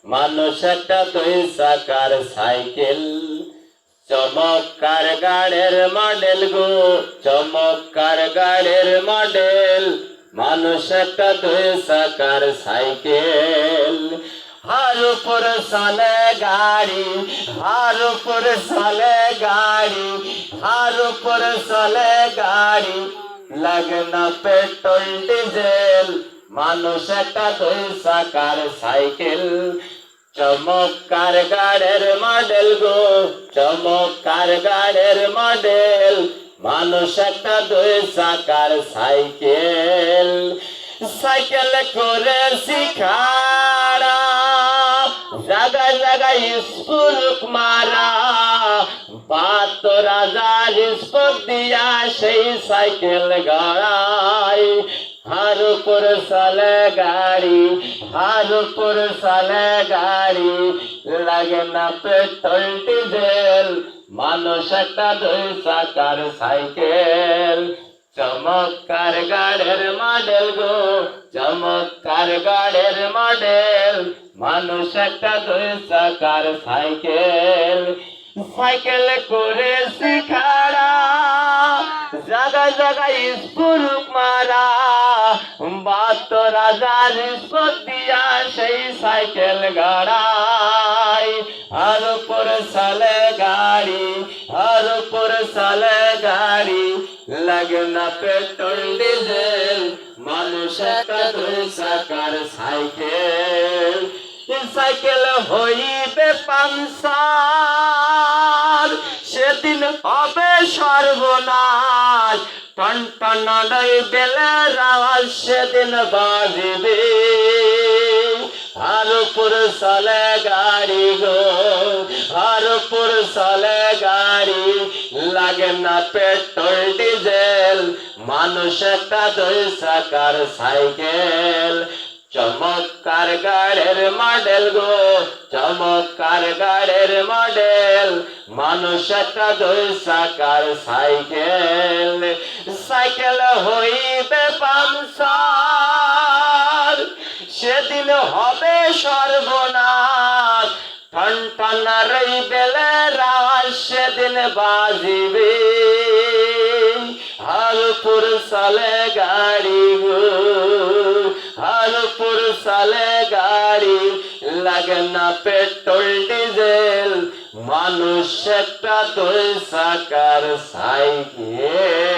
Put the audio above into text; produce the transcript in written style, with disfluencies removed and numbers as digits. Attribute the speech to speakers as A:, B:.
A: মানুষ একটা 2 চাকার সাইকেল। চমৎকার গাড়ির মডেল গো, চমৎকার গাড়ির মডেল। মানুষ একটা 2 চাকার সাইকেল। হার উপর চলে গাড়ি, হার উপর চলে গাড়ি, হার উপর চলে গাড়ি। লাগে না পেট্রোল ডিজেল। মানুষ একটা 2 চাকার সাইকেল। চমৎকার গাড়ির মডেল গো, চমৎকার গাড়ির মডেল। মানুষ একটা 2 চাকার সাইকেল। সাইকেল করে শিখারা, জায়গায় জায়গায় স্কুল মারা। 72,000 স্কুল দিয়া সেই সাইকেল গড়াই। হার উপর চলে গাড়ি, হার উপর চলে গাড়ি। লাগে না পেট্রোল ডিজেল। মানুষ একটা 2 চাকার সাইকেল। চমৎকার গাড়ির মডেল গো, চমৎকার গাড়ির মডেল। মানুষ একটা 2 চাকার সাইকেল। সাইকেল করে শিখারা, জায়গায় জায়গায় স্কুল মারা। 72,000 স্কুল দিয়া সেই সাইকেল গড়াই। আর উপর চলে গাড়ি, আর উপর চলে গাড়ি। লাগে না পেট্রোল ডিজেল। মানুষ একটা 2 চাকার সাইকেল। সাইকেল হইবে পাংচার, সেদিন হবে সর্বনাশ। টন টন বেলের আওয়াজ সেদিন বাজিবে। আর উপর চলে গাড়ি গো, আর উপর চলে গাড়ি। লাগে না পেট্রোল ডিজেল। মানুষ একটা 2 চাকার সাইকেল। চমৎকার গাড়ির মডেল গো, চমৎকার গাড়ির মডেল। মানুষ একটা 2 চাকার সাইকেল। সাইকেল হইবে পাংচার, সেদিন হবে সর্বনাশ। টন টন বেলের আওয়াজ সেদিন বাজিবে। আর উপর চলে গাড়ি গো, আর উপর চলে গাড়ি। লাগে না পেট্রোল ডিজেল। মানুষ একটা 2 চাকার সাইকেল।